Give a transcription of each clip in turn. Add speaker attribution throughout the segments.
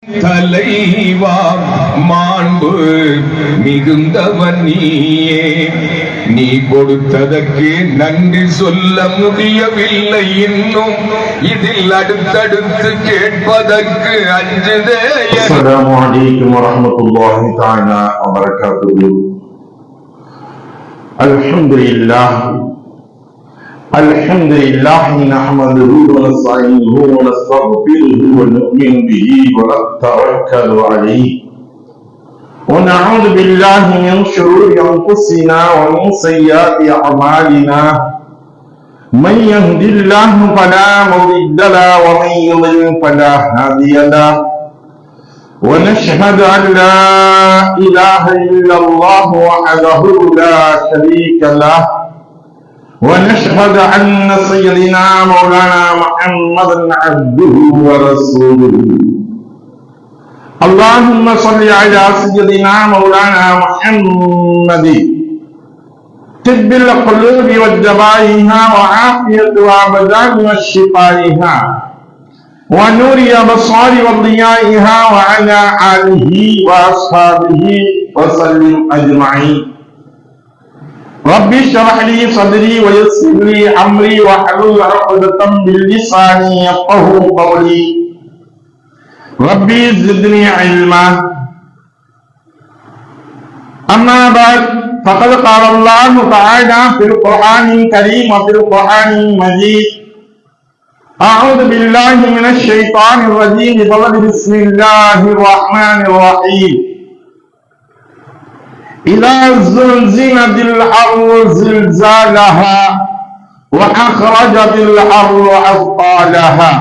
Speaker 1: தலைவா மாண்பு மிகுந்தவன் நீயே, நீ கொடுத்ததற்கு நன்றி சொல்ல முடியவில்லை இன்னும், இதில் அடுத்தடுத்து கேட்பதற்கு அஞ்சுதே.
Speaker 2: அஸ்ஸலாமு அலைக்கும் வரஹ்மத்துல்லாஹி தஆலா வ பரகாத்துஹு. அல்ஹம்துலில்லாஹ் نحمده ونستعينه ونستغفره ونؤمن به ونتوكل عليه ونعوذ بالله من شرور انفسنا ومن سيئات اعمالنا، من يهد الله فلا مضل له ومن يضلل فلا هادي له، ونشهد ان لا اله الا الله وحده لا شريك له، ونشهد أن سيدنا مولانا محمدا عبده ورسوله. اللهم صل على سيدنا مولانا محمد طب القلوب والدوائها وعافية الأبدان وشفائها ونور الأبصار وضيائها وعلى آله وأصحابه وسلم أجمعين. ربي اشرح لي صدري ويسر لي امري واحلل عقدة من لساني يفقهوا قولي. ربي زدني علما. اما بعد، فقد قال الله تعالى في القرآن الكريم وفي القرآن المجيد: اعوذ بالله من الشيطان الرجيم، بسم الله الرحمن الرحيم. إذا زلزلت الأرض زلزالها وأخرجت الأرض أثقالها.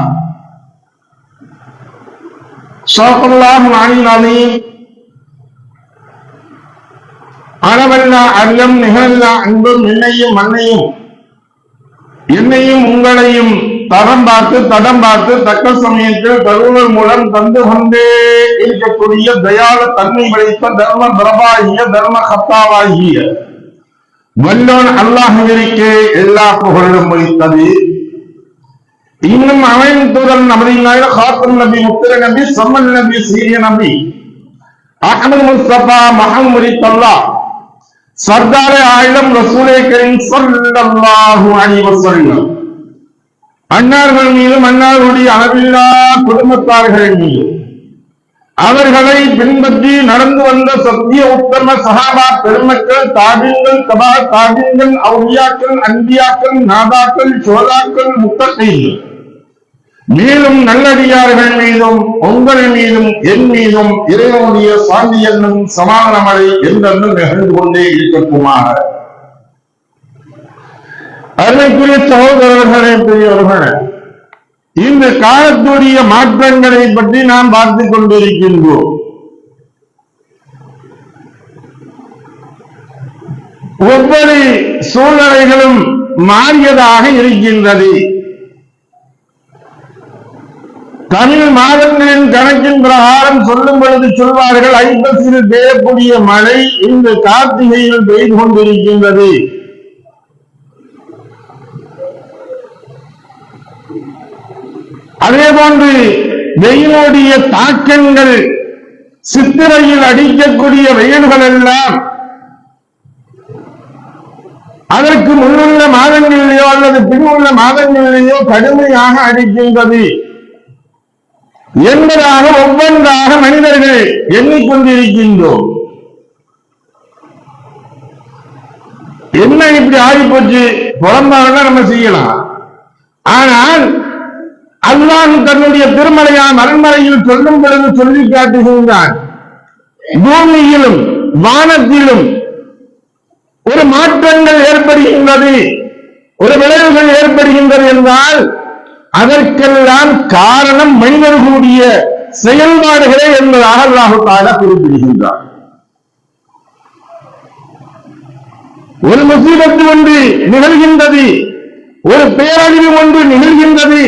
Speaker 2: صدق الله العلي العظيم. அளவல்லா அருளும் நிகழல்லா அன்பும் என்னையும் மண்ணையும் என்னையும் உங்களையும் தரம் பார்த்து தடம் பார்த்து தக்க சமயத்தில் தருவல் மூலம் தந்து கொண்டே இருக்கக்கூடிய தயால தன்மை படைத்த தர்ம பிரபாகிய தர்ம கத்தாவாகிய வல்லோன் அல்லாஹ்விற்கே எல்லா புகழும் வைத்தது. இன்னும் அமைந்துடன் நமது காத்தம் நபி, முத்திர நபி, சம்மன் நபி, சீரிய நபி அஹ்மது முஸ்தபா முஹம்மது தல்லா சர்தாரே ஆயிரம் ரசூலே கரீம் ஸல்லல்லாஹு அலைஹி வஸல்லம் அன்னார்கள் மீதும் அன்னாருடைய அளவில்லா குடும்பத்தார்கள் மீதும் அவர்களை பின்பற்றி நடந்து வந்த சத்திய உத்தம சஹாபா பெருமக்கள், தாபீன்கள், தபா தாபீன்கள், அவுலியாக்கள், அன்பியாக்கள், நாதாக்கள், சோதாக்கள், முத்தகீன்கள் மேலும் நல்லடியார்கள் மீதும் உங்கள் மீதும் என் மீதும் இறைவனுடைய சாந்தி என்னும் சமாதானமழை என்றென்றும் நிகழ்ந்து கொண்டே இருக்கட்டுமாக. அருமைக்குரிய சகோதரர்களே, பெரியவர்களே, இந்த காலத்துடைய மாற்றங்களை பற்றி நாம் பார்த்துக் கொண்டிருக்கின்றோம். ஒவ்வொரு சூழ்நிலைகளும் மாறியதாக இருக்கின்றது. தமிழ் மாதங்களின் கணக்கின் பிரகாரம் சொல்லும் பொழுது சொல்வார்கள், ஐப்பசியில் பெய்யக்கூடிய மழை இந்த கார்த்திகையில் பெய்து கொண்டிருக்கின்றது. அதே போன்று வெயிலுடைய தாக்கங்கள், சித்திரையில் அடிக்கக்கூடிய வெயில்கள் எல்லாம் அதற்கு முன்னுள்ள மாதங்களிலேயோ அல்லது பின்னுள்ள மாதங்களிலேயோ கடுமையாக அடிக்கின்றது என்பதாக ஒவ்வொன்றாக மனிதர்கள் எண்ணிக்கொண்டிருக்கின்றோம். என்ன இப்படி ஆகிப்போச்சு, புறம்பாக நம்ம செய்யலாம். ஆனால் அல்லாஹ் தன்னுடைய திருமலையாம் அரண்மனையில் சொல்லும் பொழுது சொல்லி காட்டுகின்றான், பூமியிலும் வானத்திலும் ஒரு மாற்றங்கள் ஏற்படுகின்றது, ஒரு விளைவுகள் ஏற்படுகின்றது என்றால் அதற்கெல்லாம் காரணம் மனிதர்களுடைய செயல்பாடுகளே என்பதாக அல்லாஹ் தஆலா குறிப்பிடுகின்றார். ஒரு முசீபத்து ஒன்று நிகழ்கின்றது, ஒரு பேரழிவு ஒன்று நிகழ்கின்றது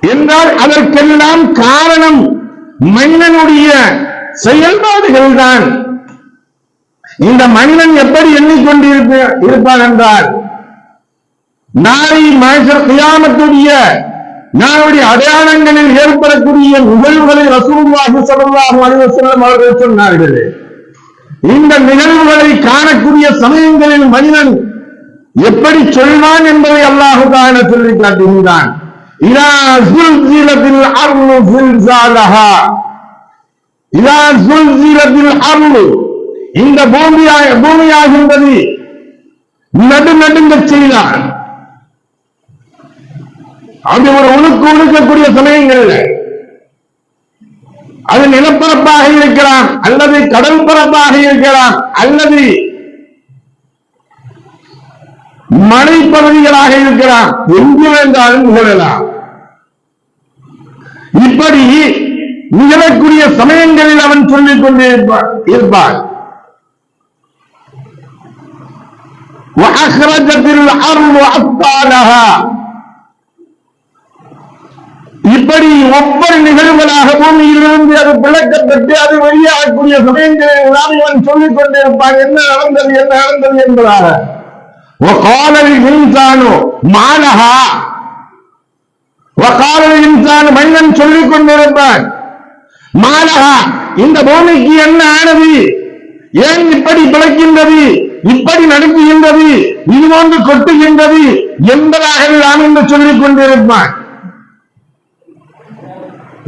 Speaker 2: என்றால் அதற்கெல்லாம் காரணம் மனிதனுடைய செயல்பாடுகள் தான். இந்த மனிதன் எப்படி எண்ணிக்கொண்டிருப்பான் என்றால், நாளை மஹ்ஷர் கியாமத்துடைய நாளுடைய அடையாளங்களில் ஏற்படக்கூடிய நிகழ்வுகளை ரசூலுல்லாஹி ஸல்லல்லாஹு அலைஹி வஸல்லம் அவர்கள் சொன்னார்கள். இந்த நிகழ்வுகளை காணக்கூடிய சமயங்களில் மனிதன் எப்படி சொல்வான் என்பதை அல்லாஹ் தஆலா சொல்லி காட்டுகின்றான். இதா ஸுல்ஸிலத்தில் அர்து ஸில்ஸாலஹா, இதா ஸுல்ஸிலத்தில் அர்து, இந்த பூமியாகின்றது நடுநடுங்கச் செய்தான். அது ஒரு உழுக்கக்கூடிய சமயங்கள்ல அது நிலப்பரப்பாக இருக்கலாம், அல்லது கடல் பரப்பாக இருக்கலாம், அல்லது மலைப்பகுதிகளாக இருக்கலாம், எங்கு வேண்டாலும் நிகழலாம். இப்படி நிகழக்கூடிய சமயங்களில் அவன் சொல்லிக் கொண்டே இருப்பான். இப்படி ஒவ்வொரு நிகழ்வுகளாக பூமியிலிருந்து அது விளக்கப்பட்டு அது வெளியாகக்கூடிய சமயங்களில் அவன் சொல்லிக் கொண்டிருப்பான் என்ன நடந்தது என்பதாக. மாலஹா, மனிதன் சொல்லிக் கொண்டிருப்பான், மாலஹா, இந்த பூமிக்கு என்ன ஆனது, ஏன் இப்படி பிழைக்கின்றது, இப்படி நடக்குகின்றது, இது போன்று கொட்டுகின்றது என்பதாக நாம் என்று சொல்லிக் கொண்டிருப்பான்.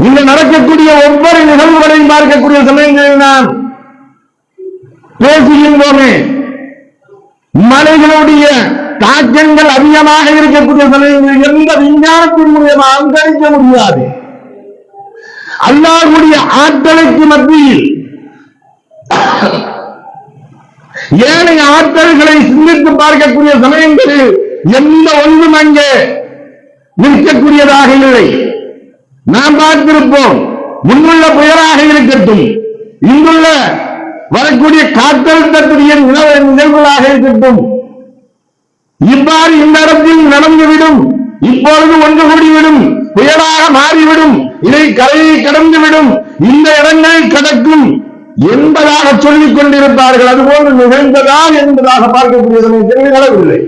Speaker 2: இங்கு நடக்கக்கூடிய ஒவ்வொரு நிகழ்வுகளையும் பார்க்கக்கூடிய சமயங்களில் நாம் பேசுகின்றோமே, மலைகளுடைய தாக்கங்கள் அதிகமாக இருக்கக்கூடிய சமயங்களில் எந்த விஞ்ஞானத்தின் மூலமாக கணிக்க முடியாது. அல்லாஹ்வுடைய ஆற்றலுக்கு மத்தியில் ஏனைய ஆற்றல்களை சிந்தித்து பார்க்கக்கூடிய சமயங்களில் எந்த ஒன்றும் அங்கே நிற்கக்கூடியதாக இல்லை. நாம் பார்த்திருப்போம், முன்னுள்ள புயலாக இருக்கட்டும், இங்குள்ள வரக்கூடிய காற்றழுத்தக்கூடிய நிகழ்வுகளாக இருக்கட்டும், இவ்வாறு இந்த இடத்தில் நடந்துவிடும், இப்பொழுது ஒன்று கூடிவிடும், புயலாக மாறிவிடும், இதை கரையை கடந்துவிடும், இந்த இடங்கள் கடக்கும் என்பதாக சொல்லிக் கொண்டிருப்பார்கள். அதுபோன்று நிகழ்ந்ததா என்பதாக பார்க்கக்கூடிய நிகழவில்லை.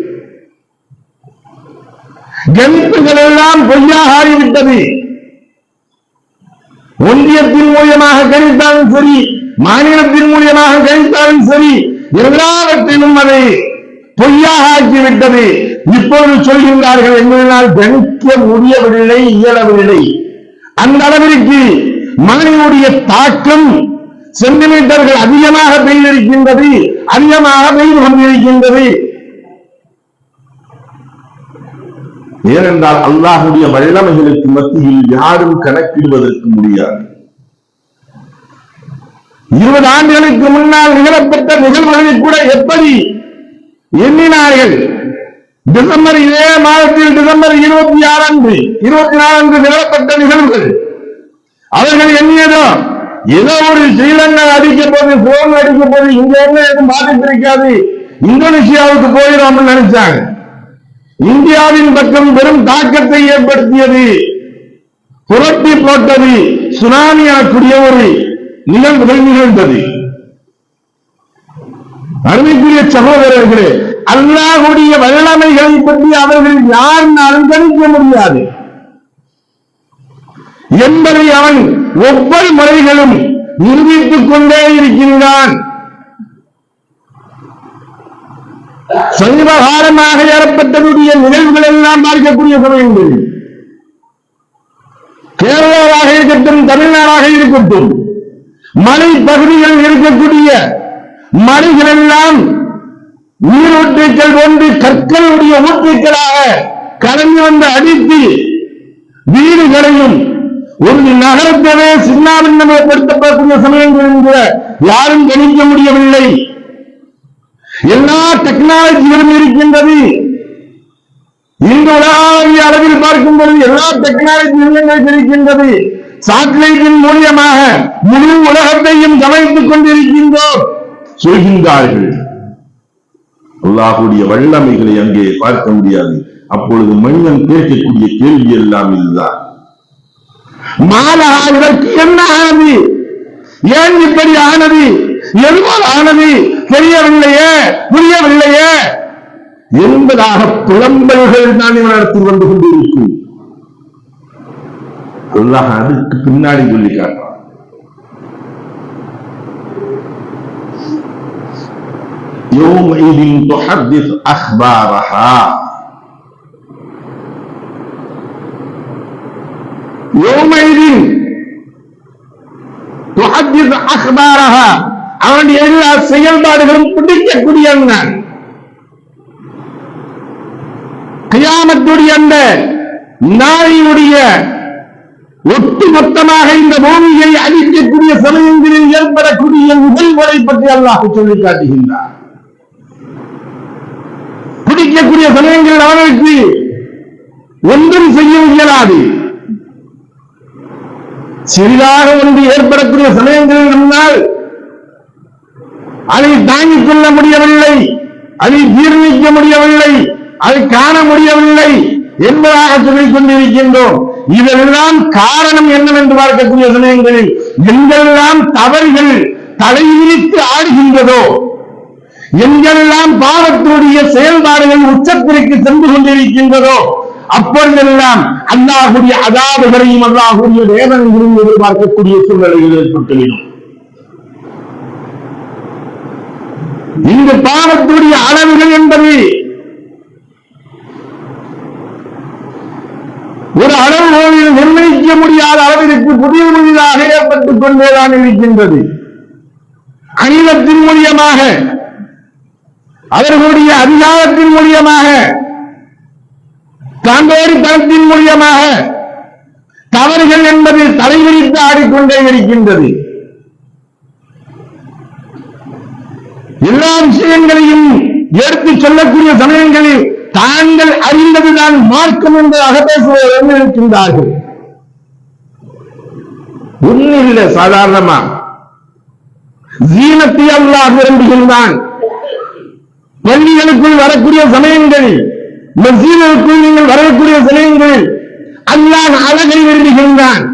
Speaker 2: கணிப்புகள் எல்லாம் பொய்யாக ஆகிவிட்டது. ஒன்றியத்தின் மூலியமாக கணித்தாலும் சரி, மாநிலத்தின் மூலியமாக கணித்தாலும் சரி, எல்லாவற்றிலும் அதை பொய்யாக ஆக்கிவிட்டது. இப்பொழுது சொல்கின்றார்கள், எங்களால் கணிக்க முடியவில்லை, இயலவில்லை. அந்த அளவிற்கு மழையுடைய தாக்கம் சென்டிமீட்டர்கள் அதிகமாக பெய்திருக்கின்றது, அதிகமாக பெய்து கொண்டிருக்கின்றது. ஏனென்றால் அல்லாஹ்வுடைய வல்லமைகளுக்கு மத்தியில் யாரும் கணக்கிடுவதற்கு முடியாது. 20 ஆண்டுகளுக்கு முன்னால் நிகழப்பட்ட நிகழ்வுகளை கூட எப்படி எண்ணினார்கள்? டிசம்பர், இதே மாதத்தில் டிசம்பர் 26 அன்று 24 அன்று நிகழப்பட்ட நிகழ்வுகள் அவர்கள் எண்ணியதோ ஏதோ ஒரு ஸ்ரீலங்கா அடிக்க போது, போன் அடிக்க போது, இங்க என்ன எதுவும் பாதித்திருக்காது, இந்தோனேஷியாவுக்கு போயிடும் அப்படின்னு நினைச்சாங்க. இந்தியாவின் பக்கம் பெரும் தாக்கத்தை ஏற்படுத்தியது, புரட்டி போட்டது, சுனாமியாக்கூடிய ஒரு நிகழ்வுகள் நிகழ்ந்தது. அருமைக்குரிய சகோதரர்களே, அல்லாஹ்வுடைய வல்லமைகளை பற்றி அவர்கள் யாருன்னாலும் கணிக்க முடியாது என்பதை அவன் ஒவ்வொரு முறைகளும் நிரூபித்துக் கொண்டே இருக்கின்றான். சமீபகாலமாக ஏற்பட்டதுடைய நிகழ்வுகள் எல்லாம் பார்க்கக்கூடிய சமயங்கள் கேரளாவாக இருக்கட்டும், தமிழ்நாடாக இருக்கட்டும், மலை பகுதிகளில் இருக்கக்கூடிய மலைகள் எல்லாம் நீரூற்றுக்கள் போன்று கற்களுடைய ஊற்றுக்களாக கலந்து வந்து அடித்து வீடுகளையும் ஒரு நகரத்தவே சின்னாபின்னப்படுத்தப்படக்கூடிய சமயங்கள் என்கிற யாரும் கணிக்க முடியவில்லை. எல்லா டெக்னாலஜிகளும் இருக்கின்றது. இந்த உலகாவிய அளவில் பார்க்கும் பொழுது எல்லா டெக்னாலஜிகளும் இருக்கின்றது. சாட்டிலைட்டின் மூலியமாக முழு உலகத்தையும் கவனித்துக் கொண்டிருக்கின்றோம் சொல்கின்றார்கள். அல்லாஹ்வுடைய வல்லமைகளை அங்கே பார்க்க முடியாது. அப்பொழுது மனிதன் கேட்கக்கூடிய கேள்வி எல்லாம் இதுதான், மாலா, இதற்கு என்ன ஆனது, ஏன் இப்படி ஆனது, எதுவால் ஆனது, தெரியவில்லையே, புரியவில்லையே என்பதாக புலம்பல்கள் தான் இவனிடத்தில் வந்து கொண்டிருக்கும். அல்லாஹ் அதுக்கு பின்னாடி சொல்லி காட்டுறான். يومئذ تحدث أخبارها يومئذ تحدث أخبارها அவனுடைய எல்லா செயல்பாடுகளும் பிடிக்கக்கூடிய கியாமத்துடைய அந்த நாளையுடைய ஒட்டுமொத்தமாக இந்த பூமியை அழிக்கக்கூடிய சமயங்களில் ஏற்படக்கூடிய நிகழ்வுகளை பற்றி அல்லாஹ் சொல்லி காட்டுகின்றார். பிடிக்கக்கூடிய சமயங்களில் அவர்களுக்கு ஒன்றும் செய்ய இயலாது. சிறிதாக ஒன்று ஏற்படக்கூடிய சமயங்களில் நம்மால் அதை தாங்கிக் கொள்ள முடியவில்லை, அதை ஜீர்ணிக்க முடியவில்லை, அதை காண முடியவில்லை என்பதாக சொல்லிக் கொண்டிருக்கின்றோம். இதெல்லாம் காரணம் என்னவென்று பார்க்கக்கூடிய சமயங்களில் எங்கெல்லாம் தவறுகள் தலைவிரித்து ஆடுகின்றதோ, எங்கெல்லாம் பாவத்துடைய செயல்பாடுகள் உச்சத்திற்கு சென்று கொண்டிருக்கின்றதோ, அப்பொழுதெல்லாம் அல்லாஹ்வுடைய அதாபுகளையும் அல்லாஹ்வுடைய வேதனைகளையும் எதிர்பார்க்கக்கூடிய சூழ்நிலைகள் ஏற்பட்டுவிடும். இந்த பாவத்துடைய அளவுகள் என்பது ஒரு அளவுகோலில் நிர்ணயிக்க முடியாத அளவிற்கு புதிய புதிதாக ஏற்பட்டுக் கொண்டேதான் இருக்கின்றது. அனிலத்தின் மூலியமாக, அவர்களுடைய அதிகாரத்தின் மூலியமாக, தாண்டோரித்தனத்தின் மூலியமாக தவறுகள் என்பது தலைவிரித்து ஆடிக்கொண்டே இருக்கின்றது. எல்லா விஷயங்களையும் எடுத்து சொல்லக்கூடிய சமயங்களில் தாங்கள் அறிந்ததுதான் மார்க்கம் என்பதாக பேசுவதற்கு இருக்கின்றார்கள். ஒன்னில்லை, சாதாரணமா ஜீனத்தை அல்லாஹ் விரும்புகின்றான். பள்ளிகளுக்குள் வரக்கூடிய சமயங்களில், மஸ்ஜிதுக்குள் நீங்கள் வரக்கூடிய சமயங்களில் அல்லாஹ் அழகை விரும்புகின்றான்.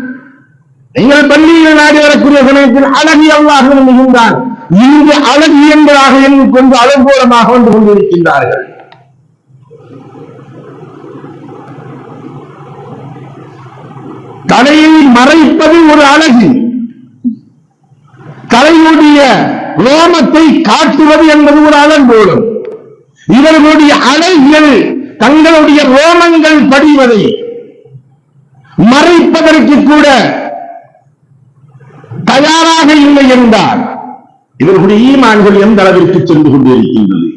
Speaker 2: நீங்கள் பள்ளியில் நாடி வரக்கூடிய சமயத்தில் அழகை அல்லாஹ் விரும்புகின்றான். இங்கு அழகு என்பதாக எண்ணிக்கொண்டு அலங்கோலமாக வந்து கொண்டிருக்கின்றார்கள். தலையை மறைப்பது ஒரு அழகு, தலையுடைய ரோமத்தை காட்டுவது என்பது ஒரு அலங்கோலம். இவர்களுடைய அழகுகள் தங்களுடைய ரோமங்கள் படிவதை மறைப்பதற்கு கூட தயாராக இல்லை என்றார். இவர்களுடைய ஈமான்கள் எந்த அளவிற்கு சென்று கொண்டிருக்கின்றது.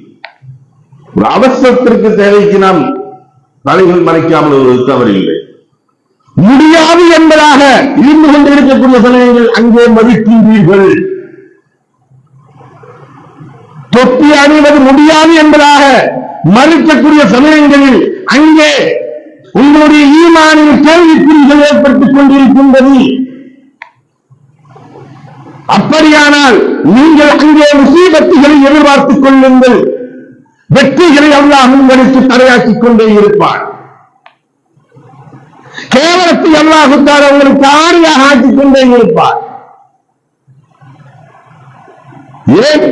Speaker 2: ஒரு அவசரத்திற்கு தேவைக்கு நாம் தலைகள் மறைக்காமல் ஒரு தவறில்லை, முடியாது என்பதாக இருந்து கொண்டிருக்கக்கூடிய சமயங்கள் அங்கே மதிக்கின்றீர்கள். தொப்பி அணிவது முடியாது என்பதாக மறுக்கக்கூடிய சமயங்களில் அங்கே உங்களுடைய ஈமானின் கேள்விக்குறிகள் ஏற்பட்டுக் கொண்டிருக்கின்றது. அப்படியானால் நீங்கள் அங்கே முசீபத்துகளை எதிர்பார்த்துக் கொள்ளுங்கள். வெற்றிகளை அல்லாஹ் உங்களுக்கு தடையாக்கிக் கொண்டே இருப்பார். கேவலத்தை அல்லாஹ் உங்களுக்கு ஆணையாக ஆக்கிக் கொண்டே இருப்பார். ஏன்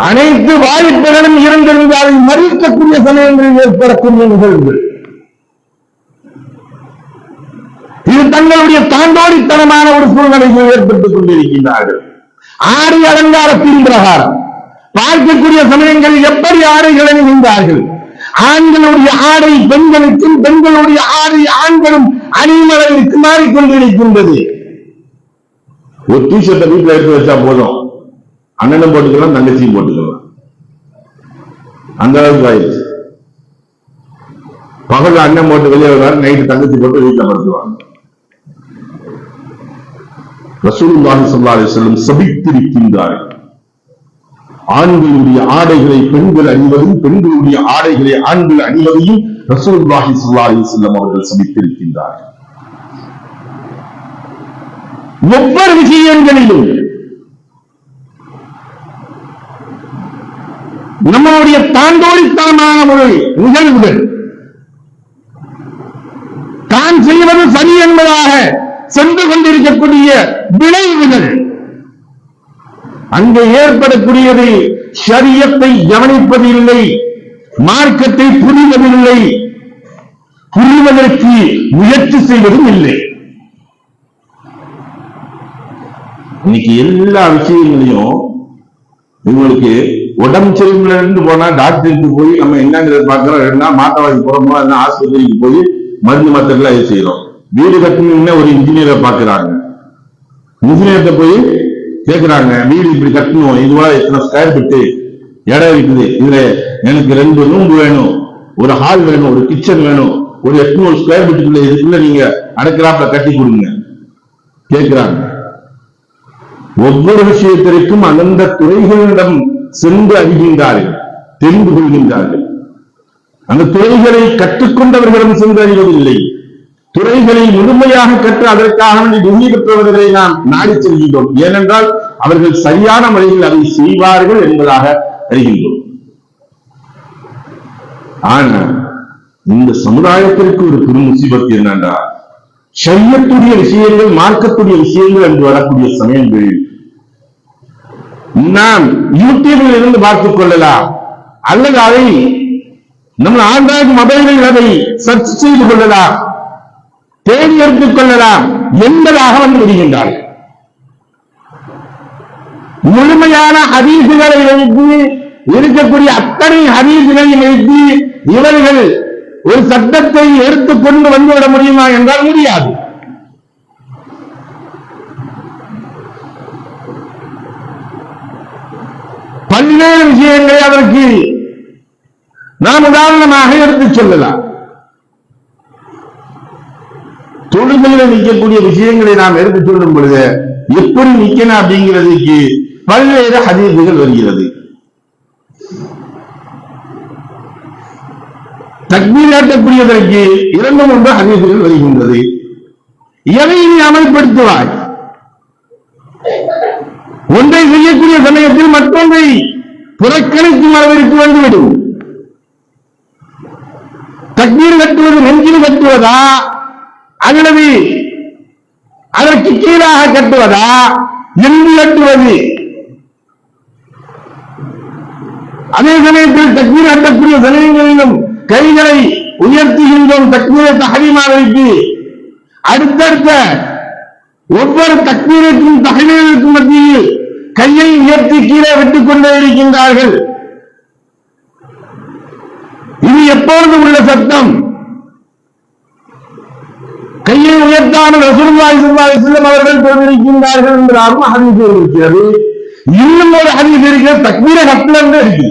Speaker 2: அனைத்து வாய்ப்புகளும் இருந்திருந்தால் மறுக்கக்கூடிய சமயங்களில் ஏற்படக்கூடிய நிகழ்வுகள், இது தங்களுடைய தாண்டோடித்தனமான ஒரு சூழ்நிலையை ஏற்பட்டுக் கொண்டிருக்கின்றார்கள். ஆடை அலங்காரத்தின் பிரகாரம் பார்க்கக்கூடிய சமயங்களில் எப்படி ஆடைகள் அணிகின்றார்கள். ஆண்களுடைய ஆடை பெண்களுக்கும், பெண்களுடைய ஆடை ஆண்களும் அணியும் அளவிற்கு மாறிக்கொண்டிருக்கின்றது. ஒரு டிஷர்ட்டை வீட்டில் எடுத்து வச்சா போதும், அண்ணனும் போட்டுக்கலாம், தங்கச்சியும் போட்டுக்கலாம், அந்த அளவுக்கு ஆயிடுச்சு. பகல் அண்ணன் போட்டு வெளியே வருவார், நைட்டு தங்கச்சி போட்டு வீட்டில் படுத்துவாங்க. ரசூலுல்லாஹி ஸல்லல்லாஹு அலைஹி வஸல்லம் சபித்திருக்கின்றார்கள். ஆண்களுடைய ஆடைகளை பெண்கள் அணிவதும், பெண்களுடைய ஆடைகளை ஆண்கள் அணிவதையும் ரசூலுல்லாஹி ஸல்லல்லாஹு அலைஹி வஸல்லம் அவர்கள் சபித்திருக்கின்றார்கள். ஒவ்வொரு விஷயங்களிலும் நம்முடைய தாண்டோடித்தனமான ஒரு நிகழ்வுகள், தான் செய்வது சரி என்பதாக சென்று கொண்டிருக்கக்கூடிய விளைவுகள், அங்கே ஏற்படக்கூடியது ஷரியத்தை கவனிப்பதில்லை, மார்க்கத்தை புரிவதில்லை, புரிவதற்கு முயற்சி செய்வதும் இல்லை. இன்னைக்கு எல்லா விஷயங்களையும் உங்களுக்கு உடம்பு சரியில்லை இருந்து போனா டாக்டருக்கு போய் நம்ம என்னங்கிறத பாக்குறோம், 2 நாள் மாத்த வாங்கி போறோமோ அதனால ஆஸ்பத்திரிக்கு போய் மருந்து மாத்திரலாம் இது செய்யறோம். வீடு கட்டணும்னு ஒரு இன்ஜினியரை பாக்குறாங்க, இன்ஜினியர்கிட்ட போய் கேட்கிறாங்க, வீடு இப்படி கட்டணும், இதுவா எத்தனை ஸ்கொயர் ஃபீட் இடம் இருக்குது, இதுல எனக்கு 2 ரூம் வேணும், ஒரு ஹால் வேணும், ஒரு கிச்சன் வேணும், ஒரு 800 ஸ்கொயர் ஃபீட்டுக்குள்ள இதுக்குள்ள நீங்க அடக்கிறாப்ல கட்டி கொடுங்க கேட்கிறாங்க. ஒவ்வொரு விஷயத்திற்கும் அந்தந்த துறைகளிடம் சென்று அறிகின்றார்கள், தெரிந்து கொள்கின்றார்கள். அந்த துறைகளை கற்றுக்கொண்டவர்களிடம் சென்று அறிவதில்லை. துறைகளை முழுமையாக கற்று அதற்காக டிகிரி பெற்றவர்களை நாம் நாடி செல்கின்றோம். ஏனென்றால் அவர்கள் சரியான முறையில் அதை செய்வார்கள் என்பதாக அறிகின்றோம். ஆனால் இந்த சமுதாயத்திற்கு ஒரு பெரும் முசீபத்து என்னென்றால், ஷரியத்துடைய விஷயங்கள், மார்க்கத்துடைய விஷயங்கள் என்று வரக்கூடிய சமயங்களில் நாம் யூடியூபில் இருந்து பார்த்துக் கொள்ளலாம், அல்லது அதை நம்ம ஆண்ட்ராய்டு மொபைலில் அதை சர்ச் செய்து கொள்ளலாம், தேடி எடுத்துக் கொள்ளலாம் என்பதாக வந்து விடுகின்றார்கள். முழுமையான ஹதீசுகளை வைத்து இருக்கக்கூடிய அத்தனை ஹதீசுகளை வைத்து இவர்கள் ஒரு சட்டத்தை எடுத்துக்கொண்டு வந்துவிட முடியுமா என்றால் முடியாது. பல்வேறு விஷயங்களை அதற்கு நாம் உதாரணமாக எடுத்துச் சொல்லலாம். தொழுகையில் நிற்கக்கூடிய விஷயங்களை நாம் எடுத்துச் சொல்லும் பொழுது எப்படி நிற்கணும் அப்படிங்கிறதுக்கு பல்வேறு ஹதீசுகள் வருகிறது. தக்பீர் காட்டக்கூடியதற்கு 2-3 ஹதீசுகள் வருகின்றது. எதை நீ அமல்படுத்துவாய்? ஒன்றை செய்யக்கூடிய சமயத்தில் மற்றொன்றை புறக்கணிக்கும் அளவிற்கு வந்துவிடும். தக்பீர் கட்டுவது நெஞ்சில் கட்டுவதா, அல்லது அதற்கு கீழாக கட்டுவதா, என்று கட்டுவது? அதே சமயத்தில் தக்பீர் கட்டக்கூடிய சமயங்களிலும் கைகளை உயர்த்துகின்றோம். தக்பீரை தஹரீமாவிற்கு அடுத்தடுத்த ஒவ்வொரு தக்பீருக்கும் தஹ்லீலுக்கும் மத்தியில் கையை உயர்த்தி கீழே விட்டுக் கொண்டே இருக்கின்றார்கள். இது எப்பொழுது உள்ள சட்டம்? கையை உயர்த்தாமல் ரசூலுல்லாஹி ஸல்லல்லாஹு அலைஹி வஸல்லம் அவர்கள் சொல்லியிருக்கின்றார்கள் என்ற ஹதீஸ் இருக்கிறது. இன்னும் ஒரு ஹதீஸ் இருக்கிறது, தக்பீரை கட்டலன்னு இருக்கு.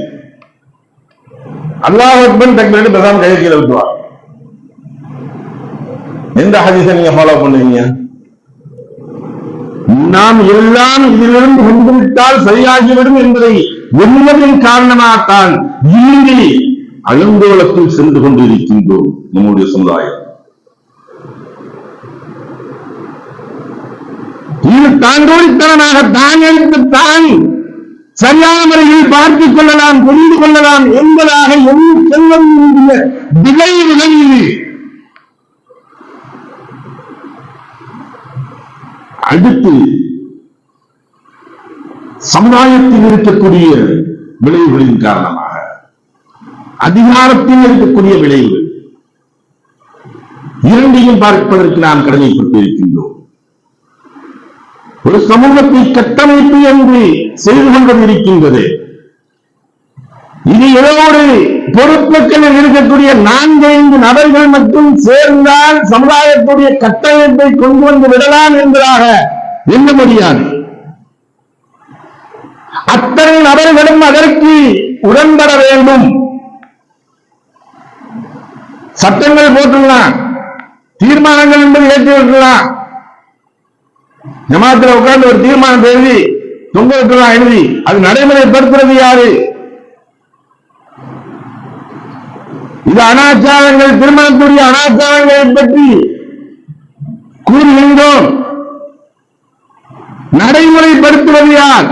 Speaker 2: அல்லாஹ் அக்பர் தக்பீர் பேசாம கையை கீழே விட்டுவார். எந்த ஹதீஸை நீங்க ஃபாலோ பண்ணுவீங்க? நாம் எல்லாம் இதிலிருந்து வந்துவிட்டால் சரியாகிவிடும் என்பதை உண்மையின் காரணமாகத்தான் இங்கே அலங்கோலத்தில் சென்று கொண்டிருக்கின்றோம். நம்முடைய சமுதாயம் இது தாண்டோடித்தனமாக தான் எடுத்து தான் சரியான முறையில் பார்த்துக் கொள்ளலாம், புரிந்து கொள்ளலாம் என்பதாக எண்ணி செல்லும் விளைவுகள் இது. அடுத்து சமுதாயத்தில் இருக்கக்கூடிய விளைவுகளின் காரணமாக அதிகாரத்தில் இருக்கக்கூடிய விளைவுகள் இரண்டையும் பார்ப்பதற்கு நாம் கடமைப்பட்டு இருக்கின்றோம். ஒரு சமூகத்தை கட்டமைப்பு என்று செய்து கொண்டு இருக்கின்றது. இது ஏதோ ஒரு பொறுப்புகளில் இருக்கக்கூடிய 4-5 நபர்கள் மட்டும் சேர்ந்தால் சமுதாயத்துடைய கட்டமைப்பை கொண்டு வந்து விடலாம் என்பதாக எண்ண முடியாது. அத்தனை நபர்களும் அதற்கு உடன்பட வேண்டும். சட்டங்கள் போட்டுள்ளலாம், தீர்மானங்கள் என்பது ஏற்றி விட்டுலாம். ஜமாத்துல உட்கார்ந்து ஒரு தீர்மானம் எழுதி தொங்க விட்டுலாம், எழுதி அது நடைமுறைப்படுத்துறது யாரு? இது அனாச்சாரங்கள், திருமணத்துடைய அனாச்சாரங்களை பற்றி கூறுகின்றோம். நடைமுறைப்படுத்துவது யார்?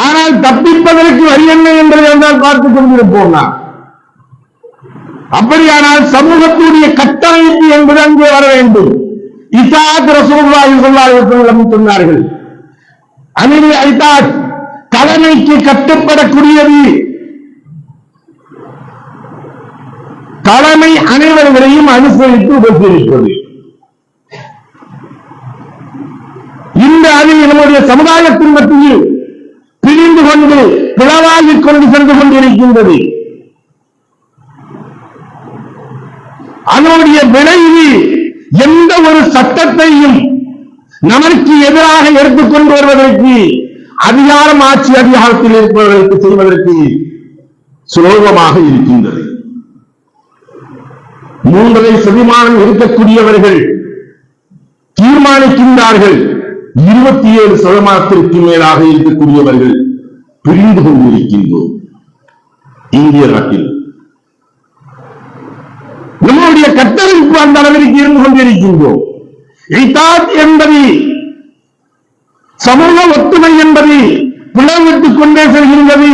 Speaker 2: ஆனால் தப்பிப்பதற்கு வழி என்ன என்பதை என்றால் பார்த்துக் கொண்டிருப்போம். அப்படியானால் சமூகத்துடைய கட்டமைப்பு என்பது அங்கே வர வேண்டும். இத்தாத் ரசூலுல்லாஹி ஸல்லல்லாஹு அலைஹி வஸல்லம் சொன்னார்கள், அமீர் இத்தாத் தலைமைக்கு கட்டுப்படக்கூடியது. கடமை அனைவர்களையும் அனுசரித்து உபசரிப்பது. இந்த அதில் நம்முடைய சமுதாயத்தின் மத்தியில் பிரிந்து கொண்டு பிளவாகிக் கொண்டு சென்று கொண்டிருக்கின்றது. அதனுடைய விளைவு எந்த ஒரு சட்டத்தையும் நமக்கு எதிராக எடுத்துக்கொண்டு வருவதற்கு அதிகாரம் ஆட்சி அதிகாரத்தில் இருப்பவர்களுக்கு செய்வதற்கு சுலபமாக இருக்கின்றது. 3.5 சதமானம் இருக்கக்கூடியவர்கள் தீர்மானிக்கின்றார்கள். 27% மேலாக இருக்கக்கூடியவர்கள் பிரிந்து கொண்டிருக்கின்றோம். இந்திய நாட்டில் நம்முடைய கட்டமைப்பு அந்த அளவிற்கு இருந்து கொண்டிருக்கின்றோம். இத்தாத் என்பது சமூக ஒத்துமை என்பது பிளவுபட்டுக் கொண்டே செல்கின்றது.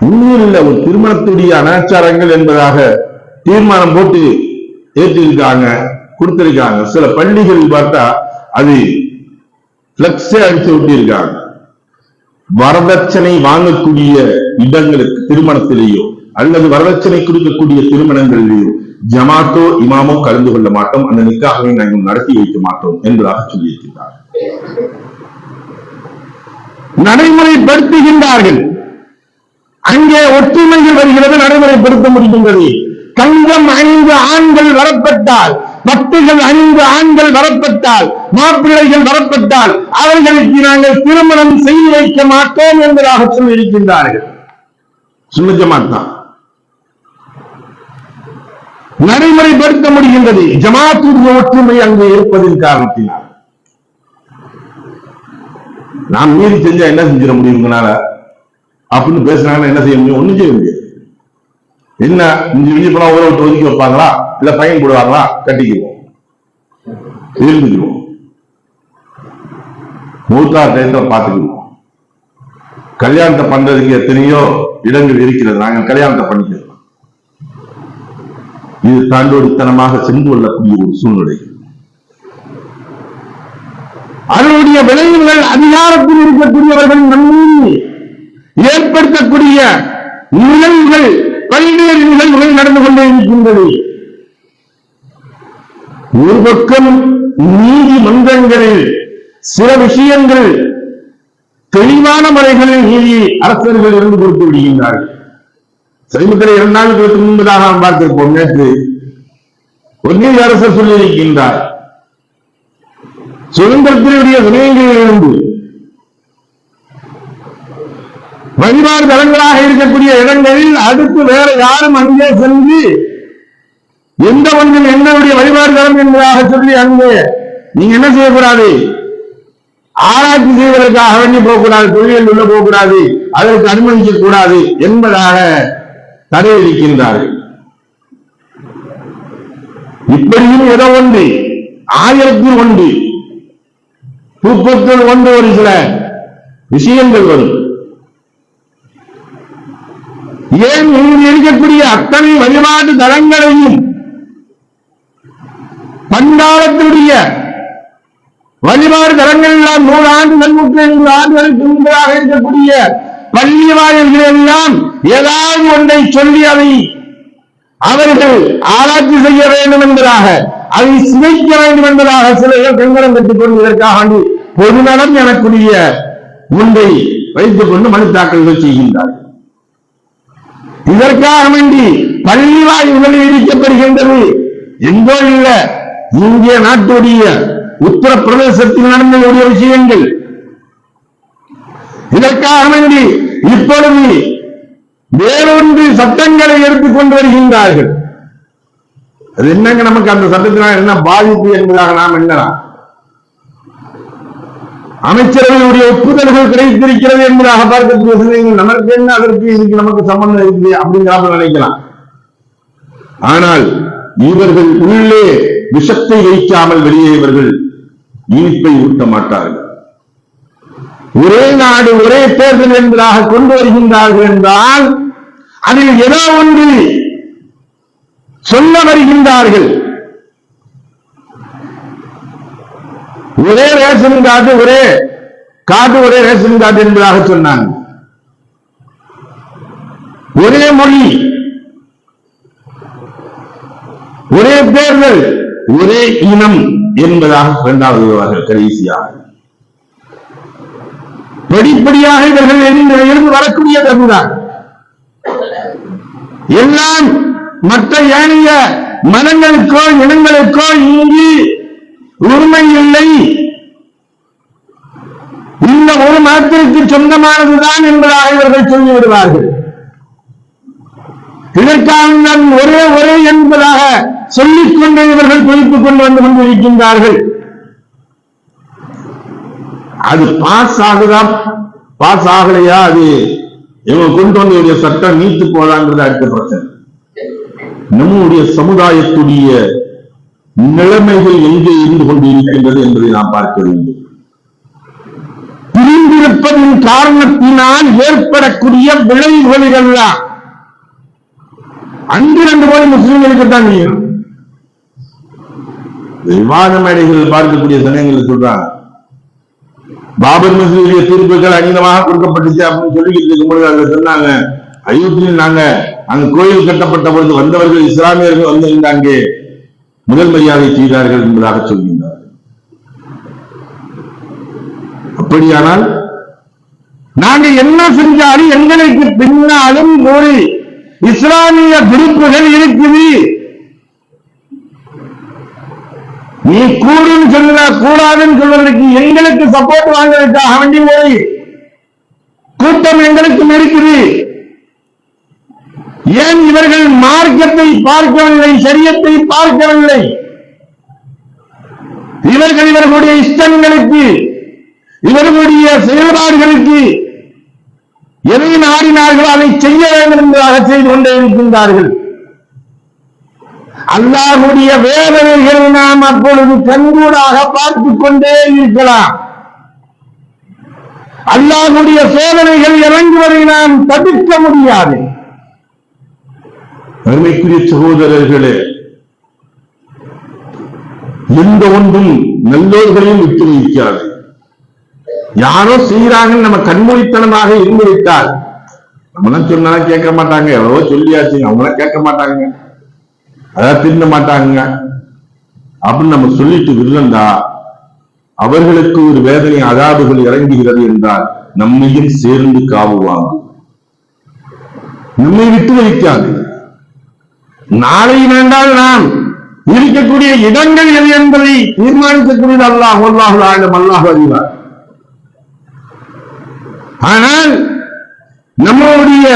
Speaker 2: உண்மையில் ஒரு திருமணத்துடைய அனாச்சாரங்கள் என்பதாக தீர்மானம் போட்டு ஏற்றிருக்காங்க, கொடுத்திருக்காங்க. சில பள்ளிகள் பார்த்தா அது பிளக்ஸே அடிச்சு விட்டிருக்காங்க. வரதட்சணை வாங்கக்கூடிய இடங்களுக்கு திருமணத்திலேயோ அல்லது வரதட்சணை கொடுக்கக்கூடிய திருமணங்களிலேயோ ஜமாத்தோ இமாமோ கலந்து கொள்ள மாட்டோம், அந்த நிக்காகவை நாங்கள் நடத்தி வைக்க மாட்டோம் என்பதாக சொல்லியிருக்கிறார். நடைமுறைப்படுத்துகின்றார்கள். அங்கே ஒற்றுமைகள் வருகிறது, நடைமுறைப்படுத்த முடிகின்றது. கங்கம் 5 ஆண்கள் வரப்பட்டால், பட்டுகள் 5 ஆண்கள் வரப்பட்டால், மாப்பிள்ளைகள் வரப்பட்டால் அவர்களுக்கு நாங்கள் திருமணம் செய்து வைக்க மாட்டோம் என்பதாக சொல்லியிருக்கின்றார்கள். சுன்னத் ஜமாத் தான் நடைமுறைப்படுத்த முடிகின்றது. ஜமாத்துடைய ஒற்றுமை அங்கே இருப்பதின் காரணத்தினால். நாம் மீறி செஞ்சா என்ன செஞ்சிட முடியுங்கனால அப்படின்னு பேசுறாங்கன்னா என்ன செய்ய முடியும்? ஒண்ணும் செய்ய முடியாது. என்ன இஞ்சி பணம் ஊரை விட்டு ஒதுக்கி வைப்பாங்களா, இல்ல ஃபைன் போடுவாங்களா? கட்டிக்குவோம், இருந்துக்குவோம், மூத்தா டயத்தை பார்த்துக்குவோம். கல்யாணத்தை பண்றதுக்கு எத்தனையோ இடங்கள் இருக்கிறது, நாங்கள் கல்யாணத்தை பண்ணிக்கிறோம். இது தாண்டோடித்தனமாக சென்று கொள்ளக்கூடிய ஒரு சூழ்நிலை. அதனுடைய விளைவுகள் அதிகாரத்தில் இருக்கக்கூடியவர்கள் நம்மீது ஏற்படுத்தக்கூடிய நிகழ்வுகள், பல்வேறு நிகழ்வுகள் நடந்து கொண்டே இருக்கின்றது. ஒரு பக்கம் நீதிமன்றங்களில் சில விஷயங்கள் தெளிவான முறைகளில் நீதி அரசர்கள் இருந்து கொடுத்து விடுகின்றார்கள். சமீபத்தில் 2 நாட்களுக்கு முன்பதாக நாம் பார்த்திருப்போம். நேற்று ஒரு நீதி அரசர் சொல்லியிருக்கின்றார், சுதந்திரத்தினுடைய சமயங்களில் இருந்து வழிபாடு தலங்களாக இருக்கக்கூடிய இடங்களில் அடுத்து வேற யாரும் அங்கே சென்று எந்த ஒன்றில் என்னுடைய வழிபாடு தலம் என்பதாக சொல்லி அங்கே நீங்க என்ன செய்யக்கூடாது, ஆராய்ச்சி செய்வதற்காக வேண்டி போகக்கூடாது, தொழிலில் உள்ள போகக்கூடாது, அதற்கு அனுமதிக்க கூடாது என்பதாக தடை விதிக்கின்றார்கள். இப்படியும் ஏதோ ஒன்று 1001 தூக்கத்தில் ஒன்று ஒரு சில விஷயங்கள் வரும். ஏன் இங்கு இருக்கக்கூடிய அத்தனை வழிபாட்டு தலங்களையும் பண்டாளத்துடைய வழிபாடு தலங்கள் எல்லாம் 100 ஆண்டுகள் 150 ஆண்டுகளுக்கு முன்பதாக இருக்கக்கூடிய பள்ளி வாயில்கள் எல்லாம் ஏதாவது ஒன்றை சொல்லி அதை அவர்கள் ஆராய்ச்சி செய்ய வேண்டும் என்பதாக, அதை சிதைக்க வேண்டும் என்பதாக சிலர்கள் கங்கணம் கட்டிக் கொண்டு இதற்காக பொதுநலம் எனக்கூடிய ஒன்றை வைத்துக் கொண்டு மனு தாக்கல்கள் செய்கின்றார்கள். இதற்காக வேண்டி பள்ளி வாயில்களில் இடிக்கப்படுகின்றது. எங்கோ இல்ல, இந்திய நாட்டுடைய உத்தரப்பிரதேசத்தில் நடந்தக்கூடிய விஷயங்கள். இதற்காக வேண்டி இப்பொழுது வேறொன்று சட்டங்களை எடுத்துக்கொண்டு வருகின்றார்கள். அது என்னங்க, நமக்கு அந்த சட்டத்தினால் என்ன பாதிப்பு என்பதாக நாம் எண்ணலாம். அமைச்சரவையுடைய ஒப்புதல்கள் கிடைத்திருக்கிறது என்பதாக பார்க்கக்கூடிய சமயங்கள் நமக்கு என்ன, அதற்கு இதுக்கு நமக்கு சம்பந்தம் இருக்குது அப்படிங்கிறாமல் நினைக்கலாம். ஆனால் இவர்கள் உள்ளே விஷத்தை வைக்காமல் வெளியே இவர்கள் இனிப்பை ஊட்ட மாட்டார்கள். ஒரே நாடு ஒரே தேர்தல் என்பதாக கொண்டு வருகின்றார்கள் என்றால் அதில் ஏதோ ஒன்று சொல்ல வருகின்றார்கள். ஒரே ரேஷன் கார்டு, ஒரே ரேஷன் கார்டு என்பதாக சொன்னாங்க. ஒரே மொழி, ஒரே தேர்தல், ஒரே இனம் என்பதாக இரண்டாவது வருவார்கள். கடைசியாக படிப்படியாக இவர்கள் இருந்து வரக்கூடிய தருதான் எல்லாம் மற்ற ஏனைய மதங்களுக்கோ இனங்களுக்கோ இங்கு உரிமை இல்லை, இந்த ஒரு மதத்திற்கு சொந்தமானதுதான் என்பதாக இவர்கள் சொல்லிவிடுவார்கள். இதற்காக ஒரே ஒரே என்பதாக சொல்லிக் கொண்டு இவர்கள் குறித்துக் கொண்டு வந்து கொண்டிருக்கின்றார்கள். அது பாஸ் ஆகுதா பாஸ் ஆகலையா, அது இவங்க கொண்டு வந்த சட்டம் நீத்து போதாங்கிறது அடுத்த பிரச்சனை. நம்முடைய சமுதாயத்துடைய நிலைமைகள் எங்கே இருந்து கொண்டு இருக்கின்றது என்பதை நாம் பார்க்க வேண்டும். பிரிந்திருப்பதின் காரணத்தினால் ஏற்படக்கூடிய விளைவுகள் எல்லாம் அங்கு 2 கோடி முஸ்லிம்களுக்கு தான் நீயும் விவாத மேடைகள் பார்க்கக்கூடிய சமயங்கள் சொல்றாங்க, பாபர் மசூதியுடைய தீர்ப்புகள் அநீதமாக கொடுக்கப்பட்டுச்சு அப்படின்னு சொல்லிக்கிட்டு இருக்கும்போது அதுல சொன்னாங்க, அயோத்தியில் நாங்க அங்க கோயில் கட்டப்பட்ட பொழுது வந்தவர்கள் இஸ்லாமியர்கள் வந்து அங்கே முதல் மரியாதை செய்தார்கள் என்பதாக சொல்கின்றார்கள். அப்படியானால் நாங்க என்ன செஞ்சாலும் எங்களுக்கு பின்னாலும் ஒரு இஸ்லாமிய குறிப்புகள் இருக்குது. நீ கூடுன்னு சொல்ல கூடாதுன்னு சொல்வதற்கு எங்களுக்கு சப்போர்ட் வாங்குவதற்காக வேண்டிய ஒரு கூட்டம் எங்களுக்கும் இருக்குது. ஏன் இவர்கள் மார்க்கத்தை பார்க்கவில்லை, சரியத்தை பார்க்கவில்லை? இவர்கள் இவர்களுடைய இஷ்டங்களுக்கு, இவர்களுடைய செயல்பாடுகளுக்கு எதை நாடினார்களோ அதை செய்ய வேண்டும் என்பதாக செய்து கொண்டே இருக்கின்றார்கள். அல்லாஹ்வுடைய வேதனைகளை நாம் அப்பொழுது கண்கூடாக பார்த்துக் கொண்டே இருக்கலாம். அல்லாஹ்வுடைய சோதனைகள் இறங்குவதை நாம் தடுக்க முடியாது. அருமைக்குரிய சகோதரர்களே, எந்த ஒன்றும் நல்லோர்களையும் விட்டு வைக்காது. யாரோ செய்யறாங்க நம்ம கண்மூடித்தனமாக இருந்துவிட்டால் நம்மளாம் சொன்னாலும் கேட்க மாட்டாங்க, எவ்வளவோ சொல்லியாச்சுங்க, அவங்களாம் கேட்க மாட்டாங்க, அதாவது திருந்த மாட்டாங்க அப்படின்னு நம்ம சொல்லிட்டு விருந்தா அவர்களுக்கு ஒரு வேதனை அதாபுகள் இறங்குகிறது என்றால் நம்மையும் சேர்ந்து காவுவாங்க, நம்மை விட்டு வைக்காது. நாளை வேண்டால் நாம் இருக்கக்கூடிய இடங்கள் எது என்பதை தீர்மானிக்கக்கூடியது அல்லாஹ். அல்லாஹ் ஆலம், அல்லாஹ் அறிவார். ஆனால் நம்முடைய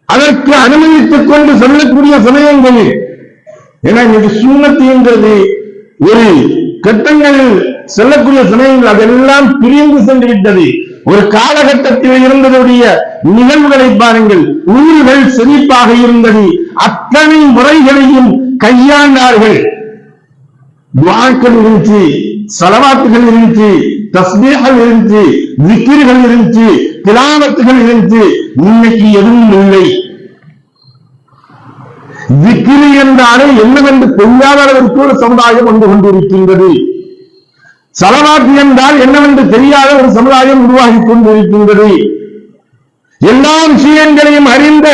Speaker 2: அதற்கு அனுமதித்துக் கொண்டு சொல்லக்கூடிய சமயங்களில், ஏன்னா இன்னைக்கு சுன்னத்துங்கிறது ஒரு கட்டங்களில் செல்லக்கூடிய சமயங்கள் அதெல்லாம் பிரிந்து சென்று விட்டது. ஒரு காலகட்டத்தில் இருந்ததுடைய நிகழ்வுகளை பாருங்கள். ஊர்கள் செழிப்பாக இருந்தது, அத்தனை முறைகளையும் கையாண்டார்கள். துஆக்கள் இருந்துச்சு, ஸலவாத்துகள் இருந்துச்சு, தஸ்பீஹ்கள் இருந்துச்சு, திக்ர்கள் இருந்துச்சு, திலாவத்துகள் இருந்துச்சு. இன்னைக்கு எதுவும் இல்லை. திக்ர் என்றாலே என்னவென்று தெரியாத அளவிற்கு ஒரு சமுதாயம் வந்து கொண்டிருக்கின்றது. ஸலவாத் என்றால் என்னவென்று தெரியாத ஒரு சமுதாயம் உருவாகி கொண்டிருக்கின்றது. எல்லா விஷயங்களையும் அறிந்த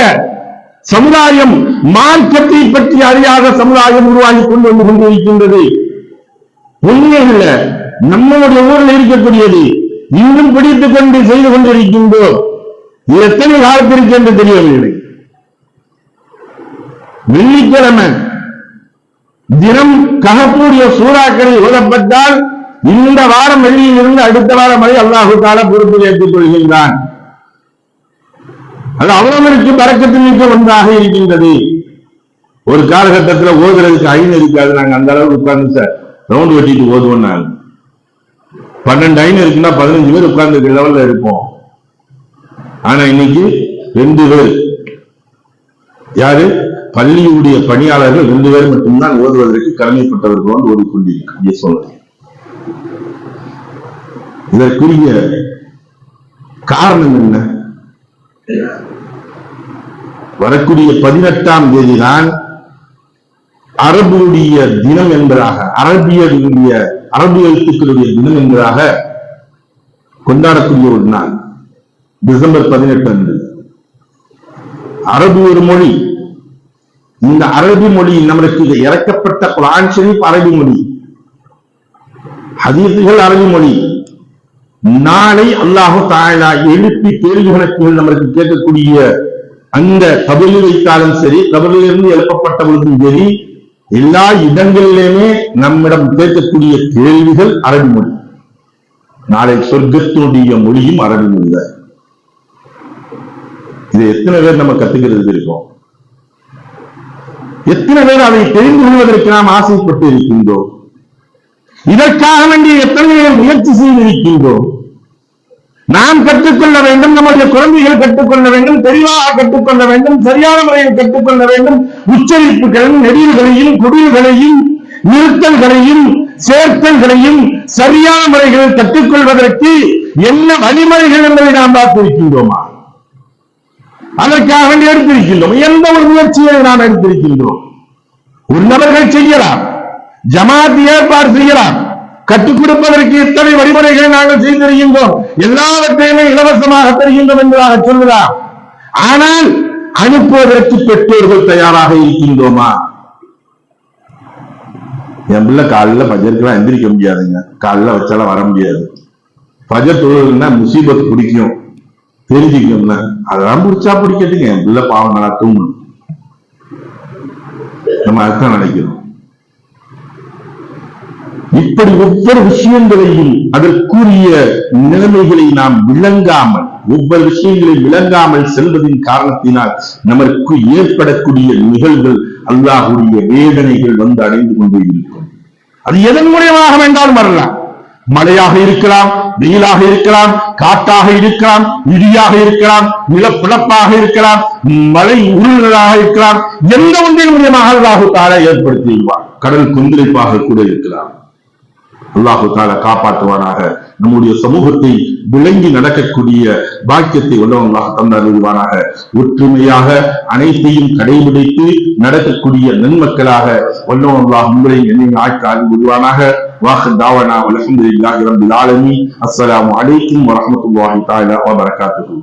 Speaker 2: சமுதாயம், மார்க்கத்தை பற்றி அறியாத சமுதாயம் உருவாகி கொண்டு வந்து கொண்டிருக்கின்றது. உண்மையில் நம்முடைய ஊரில் இருக்கக்கூடியது இன்னும் பிடித்துக் கொண்டு செய்து கொண்டிருக்கின்றோம். எத்தனை காலத்திற்கு என்று தெரியவில்லை. வெள்ளிக்கிழமை தினம் கஹஃபுடைய சூறாக்களை ஓதப்பட்டால் இந்த வாரம் வெள்ளியில் இருந்து அடுத்த வாரம் வரை அல்லாஹு தஆலா பொறுப்பில் ஏற்றுக் கொள்கின்றான். அது அவரவருக்கு பரக்கத்தில் மிக்க ஒன்றாக இருக்கின்றது. ஒரு காலகட்டத்தில் ஓதுறதுக்கு ஐன் இருக்காது. நாங்க அந்த அளவுக்கு உட்கார்ந்து சார் ரவுண்ட் வெட்டிட்டு ஓதுவோம். நாங்க 12 ஐன் இருக்குன்னா 15 பேர் உட்கார்ந்து லெவல்ல இருப்போம். ஆனா இன்னைக்கு 2 பேர். யாரு? பள்ளியுடைய பணியாளர்கள் 2 பேர் மட்டும்தான் ஓதுவதற்கு கடமைப்பட்டவர்கள் ஓடிக்கொண்டிருக்க சொல்றேன். இதற்குரிய காரணம் என்ன? வரக்கூடிய 18ஆம் தேதி தான் அரபுடைய தினம் என்பதாக, அரபு எழுத்துக்களுடைய தினம் என்பதாக கொண்டாடக்கூடிய ஒரு நாள். டிசம்பர் 18 அன்று அரபு ஒரு மொழி. இந்த அரபி மொழி நம்மளுக்கு இறக்கப்பட்ட குர்ஆன் ஷரீஃப் அரபி மொழி, ஹதீஸ்கள் அரபி மொழி. நாளை அல்லாஹு தஆலா எழுப்பி கேள்விகளுக்கு நம்மளுக்கு கேட்கக்கூடிய அந்த கபரில் வைத்தாலும் சரி, கபரிலிருந்து எழுப்பப்பட்டவர்களும் சரி, எல்லா இடங்களிலுமே நம்மிடம் கேட்கக்கூடிய கேள்விகள் அரபி மொழி. நாளை சொர்க்கத்தினுடைய மொழியும் அரபி மொழி தான். இது எத்தனை பேர் நம்ம கத்துக்கிறது இருக்கோம்? எத்தனை பேர் அதை தெரிந்து கொள்வதற்கு நாம் ஆசைப்பட்டு இருக்கின்றோம்? இதற்காக வேண்டிய எத்தனை பேர் முயற்சி செய்திருக்கின்றோம்? நாம் கற்றுக்கொள்ள வேண்டும், நம்முடைய குழந்தைகள் கற்றுக்கொள்ள வேண்டும், தெளிவாக கற்றுக்கொள்ள வேண்டும், சரியான முறையில் கற்றுக்கொள்ள வேண்டும். உச்சரிப்புகளையும் நெடில்களையும் குடில்களையும் நிறுத்தல்களையும் சேர்த்தல்களையும் சரியான முறைகளில் கற்றுக்கொள்வதற்கு என்ன வழிமுறைகள் என்பதை நாம் பார்த்திருக்கின்றோமா? அதற்காக வேண்டி எடுத்திருக்கின்றோம். எந்த ஒரு முயற்சியை நாம் எடுத்திருக்கின்றோம்? உள்ளவர்கள் செய்யலாம், ஜமாத் ஏற்பாடு செய்யலாம், கற்றுக் கொடுப்பதற்கு இத்தனை வழிமுறைகளை நாங்கள் செய்திருக்கின்றோம், எல்லாவற்றையுமே இலவசமாக தருகின்றோம் என்பதாக சொல்கிறார். ஆனால் அனுப்புவதற்கு பெற்றோர்கள் தயாராக இருக்கின்றோமா? என் பிள்ளை காலையில பஜருக்கெல்லாம் எந்திரிக்க முடியாதுங்க, காலையில வச்சாலும் வர முடியாது, பஜர் தொழுதுன்னா முசீபத் பிடிக்கும் தெரிஞ்சுக்கணும்னா, அதெல்லாம் பிடிச்சா பிடிக்கிறதுக்கு என் பிள்ளை பாவம் நல்லா தூங்கணும், நம்ம அதுதான் நினைக்கிறோம். இப்படி ஒவ்வொரு விஷயங்களையும் அதற்குரிய நிலைமைகளை நாம் விளங்காமல், ஒவ்வொரு விஷயங்களை விளங்காமல் செல்வதின் காரணத்தினால் நமக்கு ஏற்படக்கூடிய நிகழ்வுகள், அல்லாஹ்வுடைய வேதனைகள் வந்து அடைந்து கொண்டே இருக்கும். அது எதன் மூலமாக வேண்டாலும் வரலாம். மழையாக இருக்கலாம், வெயிலாக இருக்கலாம், காட்டாக இருக்கலாம், இடியாக இருக்கலாம், நிலப்பிழப்பாக இருக்கலாம், மழை உருளாக இருக்கலாம், எந்த ஒன்றின் மூலமாக அல்லாஹ் தஆலா ஏற்படுத்திடுவார். கடல் கொந்தளிப்பாக கூட இருக்கலாம். அல்லாஹு தஆலா காப்பாற்றுவானாக. நம்முடைய சமூகத்தை விளங்கி நடக்கக்கூடிய பாக்கியத்தை வல்லவனாக தந்தருள்வானாக. ஒற்றுமையாக அனைத்தையும் கடைபிடித்து நடக்கக்கூடிய நன்மக்களாக வல்லவனாக உங்களை என்னை ஆட்சி ஆகிவிடுவானாக. வாஹிர் தாவனா அல்ஹம்துலில்லாஹி ரப்பில் ஆலமீன். அஸ்ஸலாமு அலைக்கும் வரஹ்மத்துல்லாஹி தஆலா வ பரகாத்துஹு.